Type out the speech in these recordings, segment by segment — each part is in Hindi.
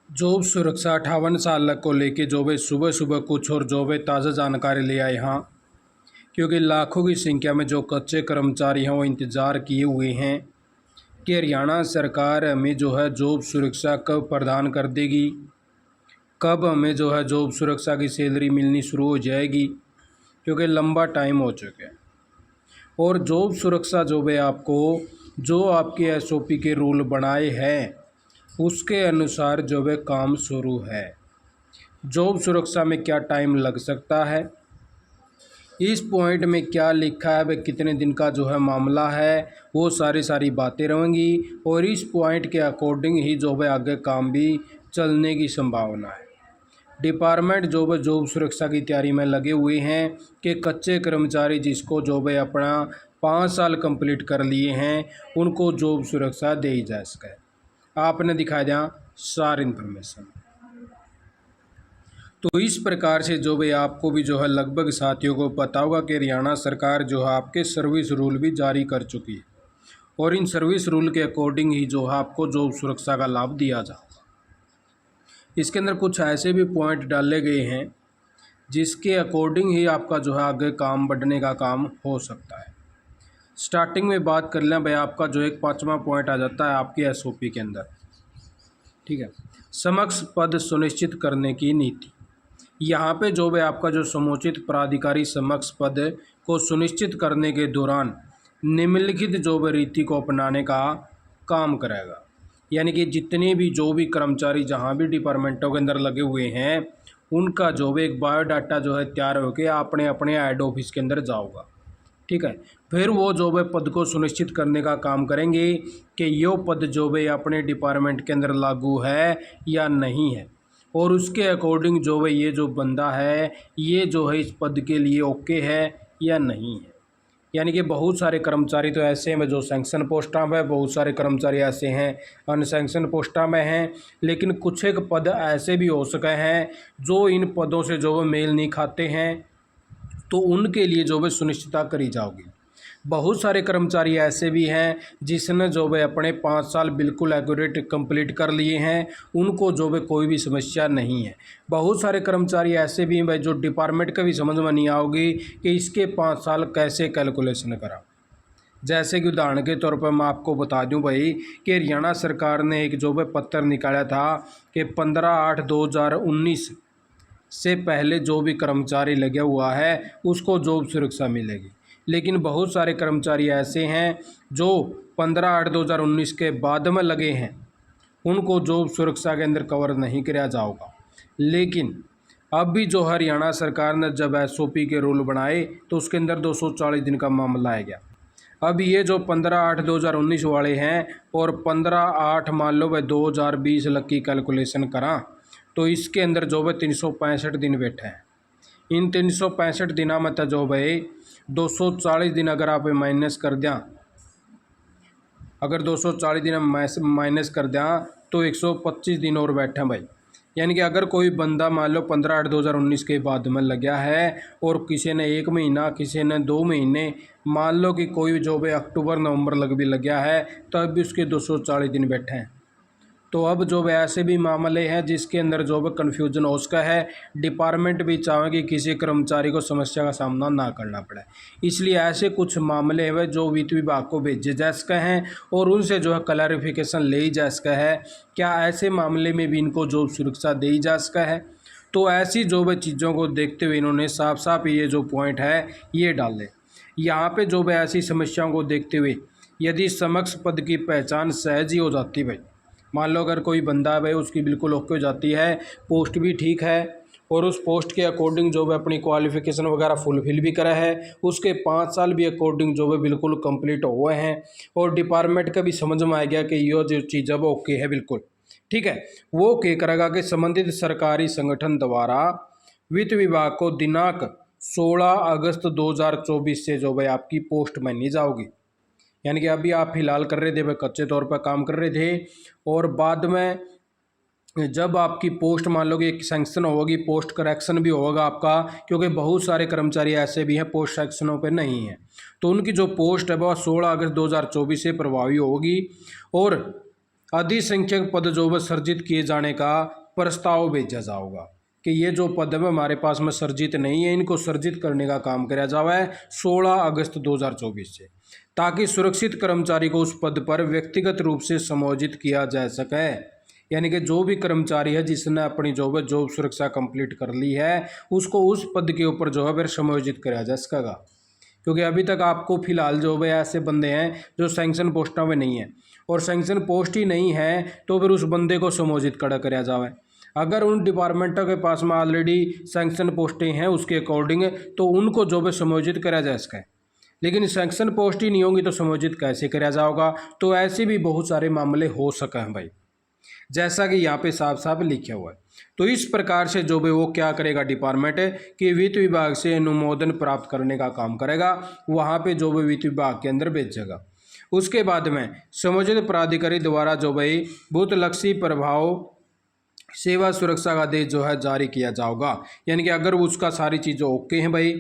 जॉब सुरक्षा 58 साल को लेके जो है सुबह सुबह कुछ और जो है ताज़ा जानकारी ले आए यहाँ। क्योंकि लाखों की संख्या में जो कच्चे कर्मचारी हैं वो इंतज़ार किए हुए हैं कि हरियाणा सरकार हमें जो है जॉब सुरक्षा कब प्रदान कर देगी, कब हमें जो है जॉब सुरक्षा की सैलरी मिलनी शुरू हो जाएगी। क्योंकि लंबा टाइम हो चुका है और जॉब सुरक्षा जो है आपको जो आपके एसओपी के रूल बनाए हैं उसके अनुसार जो है काम शुरू है। जॉब सुरक्षा में क्या टाइम लग सकता है, इस पॉइंट में क्या लिखा है, वह कितने दिन का जो है मामला है, वो सारी बातें रहेंगी और इस पॉइंट के अकॉर्डिंग ही जो है आगे काम भी चलने की संभावना है। डिपार्टमेंट जो है जॉब सुरक्षा की तैयारी में लगे हुए हैं कि कच्चे कर्मचारी जिसको जो है अपना 5 साल कंप्लीट कर लिए हैं उनको जॉब सुरक्षा दी जा सके। आपने दिखा दिया सारी इन्फॉर्मेशन। तो इस प्रकार से जो भाई आपको भी जो है लगभग साथियों को पता होगा कि हरियाणा सरकार जो है आपके सर्विस रूल भी जारी कर चुकी है और इन सर्विस रूल के अकॉर्डिंग ही जो है आपको जॉब सुरक्षा का लाभ दिया जाएगा। इसके अंदर कुछ ऐसे भी पॉइंट डाले गए हैं जिसके अकॉर्डिंग ही आपका जो है आगे काम बढ़ने का काम हो सकता है। स्टार्टिंग में बात कर लें भाई, आपका जो एक 5वां पॉइंट आ जाता है आपकी एसओपी के अंदर, ठीक है, समक्ष पद सुनिश्चित करने की नीति। यहाँ पे जो है आपका जो समुचित प्राधिकारी समक्ष पद को सुनिश्चित करने के दौरान निम्नलिखित जो है रीति को अपनाने का काम करेगा। यानी कि जितने भी जो भी कर्मचारी जहाँ भी डिपार्टमेंटों के अंदर लगे हुए हैं उनका जो है एक बायोडाटा जो है तैयार होकर अपने अपने हेड ऑफिस के अंदर जाओगा, ठीक है। फिर वो जो है पद को सुनिश्चित करने का काम करेंगे कि ये पद जो है अपने डिपार्टमेंट के अंदर लागू है या नहीं है और उसके अकॉर्डिंग जो है ये जो बंदा है ये जो है इस पद के लिए ओके है या नहीं है। यानी कि बहुत सारे कर्मचारी तो ऐसे हैं जो सैंक्शन पोस्टा में, बहुत सारे कर्मचारी ऐसे हैं अनसैंक्शन पोस्टा में हैं, लेकिन कुछ एक पद ऐसे भी हो सके हैं जो इन पदों से जो है मेल नहीं खाते हैं, तो उनके लिए जो है सुनिश्चितता करी जाओगी। बहुत सारे कर्मचारी ऐसे भी हैं जिसने जो है अपने 5 साल बिल्कुल एक्यूरेट कंप्लीट कर लिए हैं, उनको जो है कोई भी समस्या नहीं है। बहुत सारे कर्मचारी ऐसे भी हैं भाई जो डिपार्टमेंट का भी समझ में नहीं आओगी कि इसके 5 साल कैसे कैलकुलेशन करा। जैसे कि उदाहरण के तौर पर मैं आपको बता दूं भाई कि हरियाणा सरकार ने एक जो है पत्र निकाला था कि 15/8/2019 से पहले जो भी कर्मचारी लगा हुआ है उसको जॉब सुरक्षा मिलेगी। लेकिन बहुत सारे कर्मचारी ऐसे हैं जो 15/8/2019 के बाद में लगे हैं, उनको जॉब सुरक्षा के अंदर कवर नहीं किया जाएगा। लेकिन अब भी जो हरियाणा सरकार ने जब एसओपी के रूल बनाए तो उसके अंदर 240 दिन का मामला आ गया। अब ये जो 15/8/2019 वाले हैं और 15/8 मान लो वह 2020 लग की कैलकुलेशन करा तो इसके अंदर जो है 365 दिन बैठे हैं। इन 365 दिनों में तो जो भाई 240 दिन अगर आप माइनस कर दें, अगर 240 दिन माइनस कर दें तो 125 दिन और बैठे हैं भाई। यानी कि अगर कोई बंदा मान लो 15/8/2019 के बाद में लग गया है और किसी ने 1 महीना, किसी ने 2 महीने, मान लो कि कोई जो भाई अक्टूबर नवंबर लग भी लग गया है तो अब भी उसके 240 दिन बैठे हैं। तो अब जो ऐसे भी मामले हैं जिसके अंदर जो है कन्फ्यूजन हो सका है, डिपार्टमेंट भी चाहेंगे कि किसी कर्मचारी को समस्या का सामना ना करना पड़े, इसलिए ऐसे कुछ मामले हैं जो वित्त विभाग को भेजे जा सके हैं और उनसे जो है क्लैरिफिकेशन ले जा सका है क्या ऐसे मामले में भी इनको जॉब सुरक्षा दी जा सका है। तो ऐसी जो है चीज़ों को देखते हुए इन्होंने साफ साफ ये जो पॉइंट है ये डाले। यहाँ पे जो है ऐसी समस्याओं को देखते हुए यदि समक्ष पद की पहचान सहज ही हो जाती भाई, मान लो अगर कोई बंदा है भाई उसकी बिल्कुल ओके हो जाती है, पोस्ट भी ठीक है और उस पोस्ट के अकॉर्डिंग जो है अपनी क्वालिफिकेशन वगैरह फुलफिल भी करा है, उसके 5 साल भी अकॉर्डिंग जो है बिल्कुल कंप्लीट हुए हैं और डिपार्टमेंट का भी समझ में आ गया कि ये जो चीज़ है वो ओके है बिल्कुल, ठीक है। वो क्या करेगा कि संबंधित सरकारी संगठन द्वारा वित्त विभाग को दिनांक 16 अगस्त 2024 से जो है आपकी पोस्ट मानी जाओगी। यानी कि अभी आप फिलहाल कर रहे थे वह कच्चे तौर पर काम कर रहे थे और बाद में जब आपकी पोस्ट मान लो कि एक सैंक्शन होगी, पोस्ट करेक्शन भी होगा आपका, क्योंकि बहुत सारे कर्मचारी ऐसे भी हैं पोस्ट सेक्शनों पे नहीं है, तो उनकी जो पोस्ट है वह 16 अगस्त 2024 से प्रभावी होगी और अधिसंख्यक पद जो है सृजित किए जाने का प्रस्ताव भेजा जाएगा कि ये जो पद है हमारे पास में सृजित नहीं है, इनको सृजित करने का काम किया जावा है 16 अगस्त 2024 से, ताकि सुरक्षित कर्मचारी को उस पद पर व्यक्तिगत रूप से समायोजित किया जा सके। यानी कि जो भी कर्मचारी है जिसने अपनी जॉब सुरक्षा कंप्लीट कर ली है, उसको उस पद के ऊपर जो है फिर समायोजित किया जा सकेगा। क्योंकि अभी तक आपको फिलहाल जो है ऐसे बंदे हैं जो सैंक्शन पोस्टों में नहीं है, और सैंक्शन पोस्ट ही नहीं है तो फिर उस बंदे को समायोजित करा जाए। अगर उन डिपार्टमेंटों के पास में ऑलरेडी सैंक्शन पोस्टें हैं उसके अकॉर्डिंग, तो उनको जो है समायोजित करा जा सके। लेकिन सैंक्शन पोस्ट ही नहीं होंगी तो समायोजित कैसे करा जाएगा? तो ऐसे भी बहुत सारे मामले हो सके हैं भाई, जैसा कि यहाँ पे साफ साफ लिखा हुआ है। तो इस प्रकार से जो भी वो क्या करेगा डिपार्टमेंट कि वित्त विभाग से अनुमोदन प्राप्त करने का काम करेगा, वहाँ पे जो भी वित्त विभाग के अंदर भेजेगा। उसके बाद में समायोजित प्राधिकारी द्वारा जो भाई भूतलक्षी प्रभाव सेवा सुरक्षा का आदेश जो है जारी किया जाएगा। यानी कि अगर उसका सारी चीज़ें ओके हैं भाई,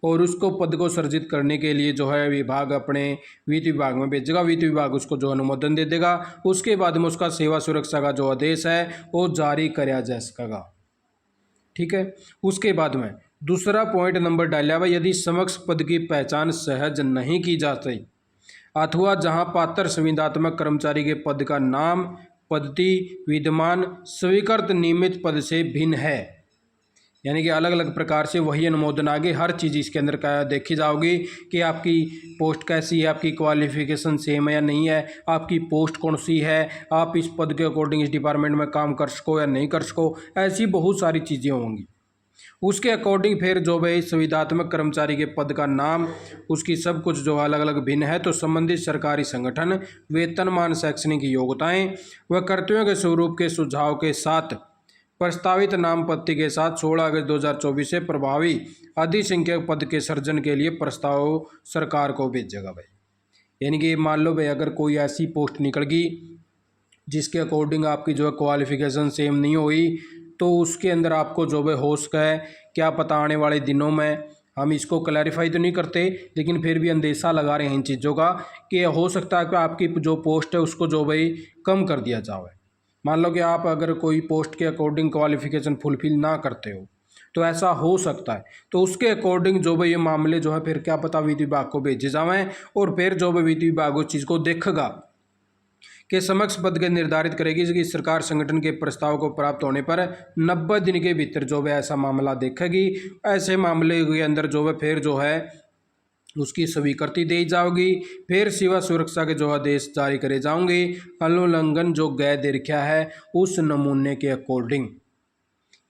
और उसको पद को सृजित करने के लिए जो है विभाग अपने वित्त विभाग में भेजेगा, वित्त विभाग उसको जो अनुमोदन दे देगा, उसके बाद में उसका सेवा सुरक्षा का जो आदेश है वो जारी किया जा सकेगा। ठीक है। उसके बाद में दूसरा पॉइंट नंबर डाला हुआ, यदि समक्ष पद की पहचान सहज नहीं की जाती अथवा जहां पात्र संविदात्मक कर्मचारी के पद का नाम पद्धति विद्यमान स्वीकृत नियमित पद से भिन्न है, यानी कि अलग अलग प्रकार से वही अनुमोदन आगे हर चीज़ इसके अंदर का देखी जाओगी कि आपकी पोस्ट कैसी है, आपकी क्वालिफिकेशन सेम है या नहीं है, आपकी पोस्ट कौन सी है, आप इस पद के अकॉर्डिंग इस डिपार्टमेंट में काम कर सको या नहीं कर सको, ऐसी बहुत सारी चीज़ें होंगी। उसके अकॉर्डिंग फिर जो भाई संविदात्मक कर्मचारी के पद का नाम उसकी सब कुछ जो अलग अलग भिन्न है, तो संबंधित सरकारी संगठन वेतनमान शैक्षणिक योग्यताएं व कर्तव्यों के स्वरूप के सुझाव के साथ प्रस्तावित नाम पत्ती के साथ 16 अगस्त 2024 से प्रभावी अधिसंख्यक पद के सृजन के लिए प्रस्ताव सरकार को भेजेगा भाई। यानी कि मान लो भाई अगर कोई ऐसी पोस्ट निकल गई जिसके अकॉर्डिंग आपकी जो है क्वालिफिकेशन सेम नहीं हुई, तो उसके अंदर आपको जो है हो सका है, क्या पता आने वाले दिनों में, हम इसको क्लैरिफाई तो नहीं करते लेकिन फिर भी अंदेशा लगा रहे हैं इन चीज़ों का कि हो सकता है कि आपकी जो पोस्ट है उसको जो भाई कम कर दिया जाए। मान लो कि आप अगर कोई पोस्ट के अकॉर्डिंग क्वालिफिकेशन फुलफिल ना करते हो तो ऐसा हो सकता है, तो उसके अकॉर्डिंग जो भाई ये मामले जो है फिर क्या पता वित्त विभाग को भेजे जाएँ, और फिर जो भाई वित्त विभाग उस चीज़ को देखेगा के समक्ष पद के निर्धारित करेगी कि सरकार संगठन के प्रस्ताव को प्राप्त होने पर 90 दिन के भीतर जो है ऐसा मामला देखेगी। ऐसे मामले के अंदर जो है फिर जो है उसकी स्वीकृति दी जाएगी, फिर सेवा सुरक्षा के जो आदेश जारी करे जाएंगे अनुल्लंघन जो गैर देखा है उस नमूने के अकॉर्डिंग,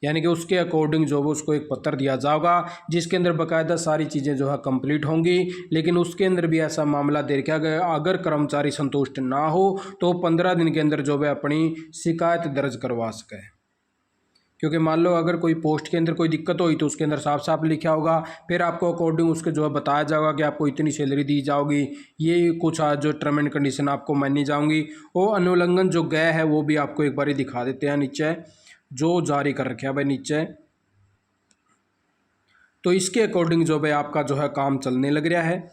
यानी कि उसके अकॉर्डिंग जो है उसको एक पत्र दिया जाएगा जिसके अंदर बाकायदा सारी चीज़ें जो है कंप्लीट होंगी। लेकिन उसके अंदर भी ऐसा मामला देखा गया, अगर कर्मचारी संतुष्ट ना हो तो 15 दिन के अंदर जो है अपनी शिकायत दर्ज करवा सके। क्योंकि मान लो अगर कोई पोस्ट के अंदर कोई दिक्कत हुई तो उसके अंदर साफ साफ लिखा होगा, फिर आपको अकॉर्डिंग उसके जो है बताया जाएगा कि आपको इतनी सैलरी दी जाओगी, ये कुछ जो टर्म एंड कंडीशन आपको मानी जाऊँगी। वो अनुल्लंघन जो गए है वो भी आपको एक बार दिखा देते हैं नीचे जो जारी कर रखे हैं भाई नीचे। तो इसके अकॉर्डिंग जो भाई आपका जो है काम चलने लग रहा है।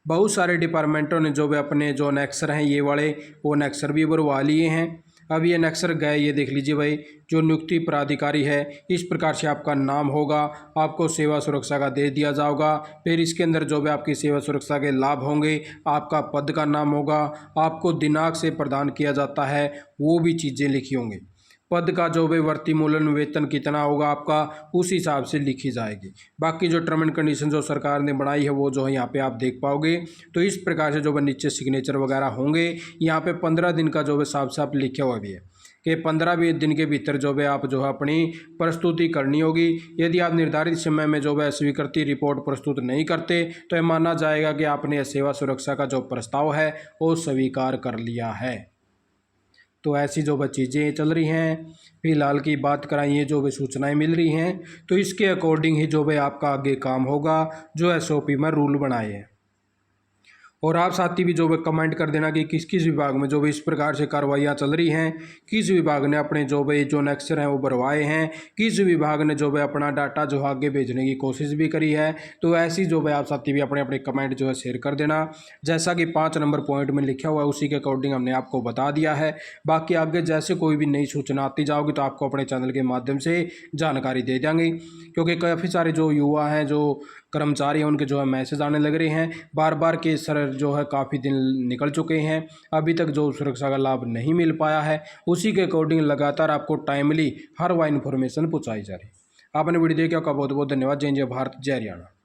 बहुत सारे डिपार्टमेंटों ने जो भी अपने जो नेक्सर हैं ये वाले वो नेक्सर भी भरवा लिए हैं। अब ये नेक्सर गए, ये देख लीजिए भाई जो नियुक्ति प्राधिकारी है इस प्रकार से आपका नाम होगा, आपको सेवा सुरक्षा का दे दिया जाएगा। फिर इसके अंदर जो भी आपकी सेवा सुरक्षा के लाभ होंगे, आपका पद का नाम होगा, आपको दिनांक से प्रदान किया जाता है वो भी चीज़ें लिखी होंगी, पद का जो भी वर्ती मूल्य वेतन कितना होगा आपका उस हिसाब से लिखी जाएगी। बाकी जो टर्म एंड कंडीशन जो सरकार ने बनाई है वो जो है यहाँ पे आप देख पाओगे। तो इस प्रकार से जो है नीचे सिग्नेचर वगैरह होंगे। यहाँ पे 15 दिन का जो है साफ साफ लिखा हुआ भी है कि 15 दिन के भीतर जो है आप जो है अपनी प्रस्तुति करनी होगी। यदि आप निर्धारित समय में जो है स्वीकृति रिपोर्ट प्रस्तुत नहीं करते तो यह माना जाएगा कि आपने सेवा सुरक्षा का जो प्रस्ताव है वो स्वीकार कर लिया है। तो ऐसी जो चीज़ें चल रही हैं, फिलहाल की बात कराएं, ये जो भी सूचनाएं मिल रही हैं तो इसके अकॉर्डिंग ही जो भाई आपका आगे काम होगा जो SOP में रूल बनाए हैं। और आप साथी भी जो है कमेंट कर देना कि किस किस विभाग में जो है इस प्रकार से कार्रवाइयाँ चल रही हैं, किस विभाग ने अपने जो है जो नेक्सर हैं वो भरवाए हैं, किस विभाग ने जो है अपना डाटा जो है आगे भेजने की कोशिश भी करी है। तो ऐसी जो है आप साथी भी अपने अपने कमेंट जो है शेयर कर देना। जैसा कि 5 नंबर पॉइंट में लिखा हुआ है उसी के अकॉर्डिंग हमने आपको बता दिया है। बाकी आगे जैसे कोई भी नई सूचना आती जाओगी तो आपको अपने चैनल के माध्यम से जानकारी दे देंगे, क्योंकि काफ़ी सारे जो युवा हैं, जो कर्मचारी हैं, उनके जो है मैसेज आने लग रहे हैं। बार बार के सर जो है काफ़ी दिन निकल चुके हैं, अभी तक जो सुरक्षा का लाभ नहीं मिल पाया है। उसी के अकॉर्डिंग लगातार आपको टाइमली हर वह इन्फॉर्मेशन पहुँचाई जा रही है। आपने वीडियो देखा, आपका बहुत बहुत धन्यवाद। जय हिंद, जय भारत, जय हरियाणा।